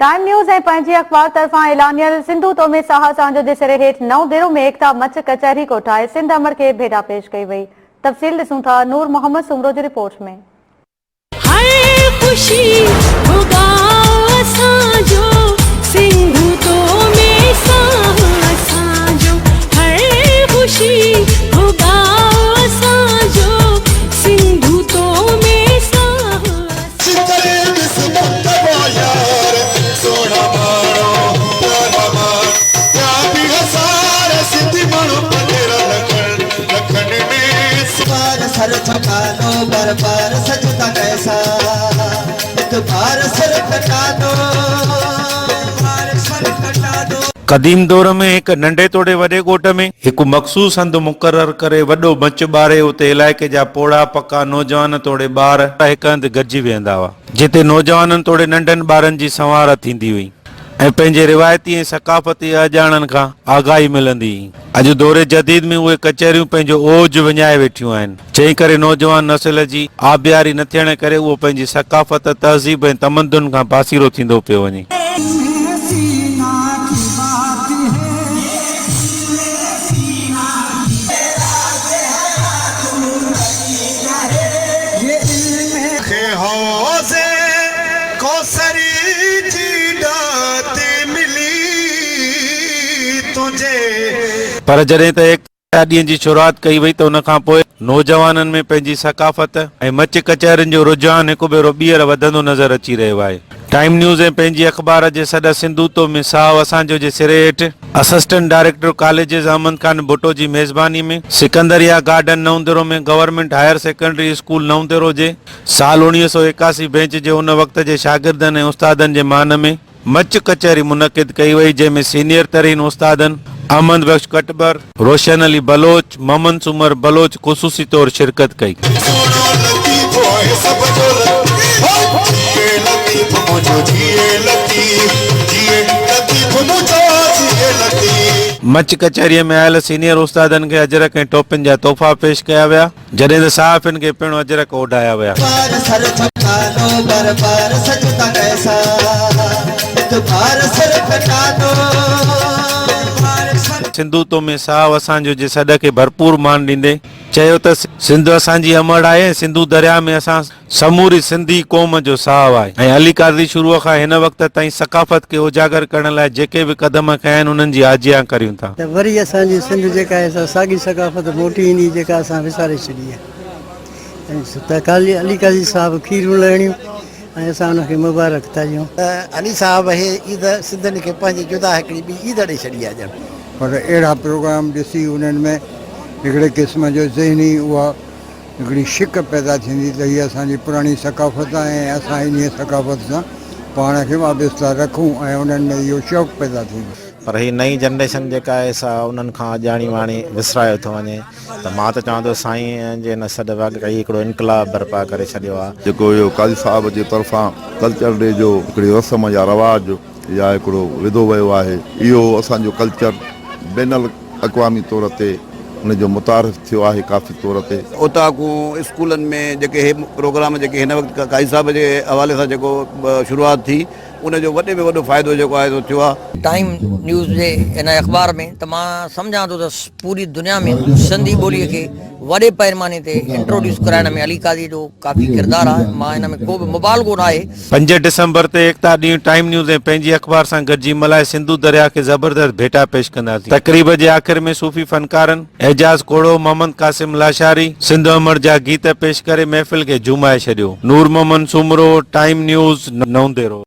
Time news ऐं पंहिंजी अख़बार तरफ़ां ऐलानियल सिंधु तो में साहा सांझो जे सिरे हेठि नओं देरो में एकता मच कचहरी को ठाहे सिंध अमर खे भेटा पेश कई वई। तफ़सील ॾिसूं था नूर मोहम्मद सुमरो जी रिपोर्ट में। सर झुका दो बार बार सजता कैसा एक बार सर कटा दो बार सर कटा दो। कदीम दौर में एक नंढे तोड़े वॾे ॻोठ में एक मखसूस हंधि मुक़रर करे वॾो मंच ॿारे उते इलाइक़े जा पोड़ा पका नौजवान तोड़े ॿार हिक हंधि गॾिजी वेहंदा हुआ, जिते नौजवाननि तोड़े नंढनि ॿारनि जी संवार थींदी हुई ऐं पंहिंजे रिवायती ऐं सकाफ़ती अॼाणनि खां आगाही मिलंदी। अॼु दौरे जदीद में उहे कचहरियूं पंहिंजो ओज विञाए वेठियूं आहिनि, जंहिं करे नौजवान नस्ल जी आबियारी न थियण करे उहो पंहिंजी सकाफ़त तहज़ीब ऐं तमदुन खां पासीरो थींदो पियो वञे। पर जॾहिं त एक ॾींहं जी शुरूआत कई वई त उन खां पोइ नौजवाननि में पंहिंजी सकाफ़त ऐं मच कचहरियुनि जो रुझान हिकु भेरो ॿीहर वधंदो नज़र अची रहियो आहे। टाइम न्यूज़ ऐं पंहिंजी अख़बार जे सॾ सिंधु तो में साहु असांजो जे सिरे हेठि assistant director colleges Ahmed Khan Bhutto ji मेज़बानी में सिकंदरिया गार्डन नवंदेरो में government higher secondary school Naundero जे साल 1981 बैच जे उन वक़्त जे शागिर्दनि ऐं उस्तादनि जे मान में मच कचहरी मुनक़िद कई वई, जंहिंमें सीनियर तरीन उस्तादनि अहमद बख्श कटबर, रोशन अली बलोच, मोहम्मद सुमर बलोच ख़ुसूसी तौर शिरकत कई। मच कचहरीअ में आयल सीनियर उस्तादनि खे अजरक ऐं टोपिन जा तोहफ़ा पेश कया विया, जॾहिं त सहाफ़िन खे पिणु अजरक ओढाया विया। सिंधु तो में साहु असांजो जे सॾ खे भरपूर मान ॾींदे चयो त सिंध असांजी अमड़ आहे, सिंधु दरिया में असां समूरी सिंधी क़ौम जो साहु आहे ऐं अली काज़ी शुरूअ खां हिन वक़्त ताईं सकाफ़त खे उजागर करण लाइ जेके बि क़दम खया आहिनि उन्हनि जी आजियां करियूं था। त वरी असांजी सिंध जेका आहे साॻी सकाफ़त मोटी ईंदी जेका असां विसारे छॾी आहे। त अली काज़ी साहिबु खीरूं लहणियूं ऐं असां उनखे मुबारक था ॾियूं। अली साहिब हे ईद सिंधनि खे पंहिंजी जुदा हिकिड़ी ॿी ईद ॾेई छॾी आहे ॼण। पर अहिड़ा प्रोग्राम ॾिसी उन्हनि में हिकिड़े क़िस्म जो ज़हनी उहा हिकिड़ी शिक पैदा थींदी त हीअ असांजी पुराणी सकाफ़त आहे ऐं असां इन सकाफ़त सां पाण खे वाबस्ता रखूं ऐं उन्हनि में इहो शौक़ु पैदा थींदो। पर हीअ नई जनरेशन जेका आहे सा उन्हनि खां अॼाणी वाणी विसरायो थो वञे, त मां त चवां थो साईं जे न सॾ वाक़ई हिकिड़ो इनकलाब बर्पा करे छॾियो आहे। जेको इहो काज़ी साहिब जे तरफ़ां कल्चर डे जो हिकिड़ी रस्म या रवाज या हिकिड़ो विधो वियो आहे, इहो असांजो कल्चर बैनल अक़वामी तौर ते उनजो मुतारिफ़ थियो आहे काफ़ी तौर ते। उतां स्कूलनि में जेके हे प्रोग्राम जेके हिन वक़्तु काज़ी साहिब जे हवाले सां जेको शुरूआति थी उनजो वॾे में वॾो फ़ाइदो जेको आहे सो थियो आहे। टाइम न्यूज़ जे इन अख़बार में त मां सम्झां थो त पूरी दुनिया में सिंधी ॿोलीअ खे वॾे पैमाने ते इंट्रोड्यूस कराइण में अली काज़ी जो काफ़ी किरदारु आहे। मां हिन में को बि मुबालगो न आहे। 5 डिसंबर ते एकता ॾींहुं टाइम न्यूज़ ऐं पंहिंजी अख़बार सां गॾिजी मल्हाए सिंधु दरिया खे ज़बरदस्त भेटा पेश कंदासीं। तक़रीब जे आख़िर में सूफ़ी फनकारनि एजाज़ कोड़ो, मोहम्मद कासिम लाशारी, सिंध अमर जा गीत पेश करे महफ़िल खे झूमाए छॾियो। नूर मोहम्मद सुमरो, टाइम न्यूज़, नवंदेरो।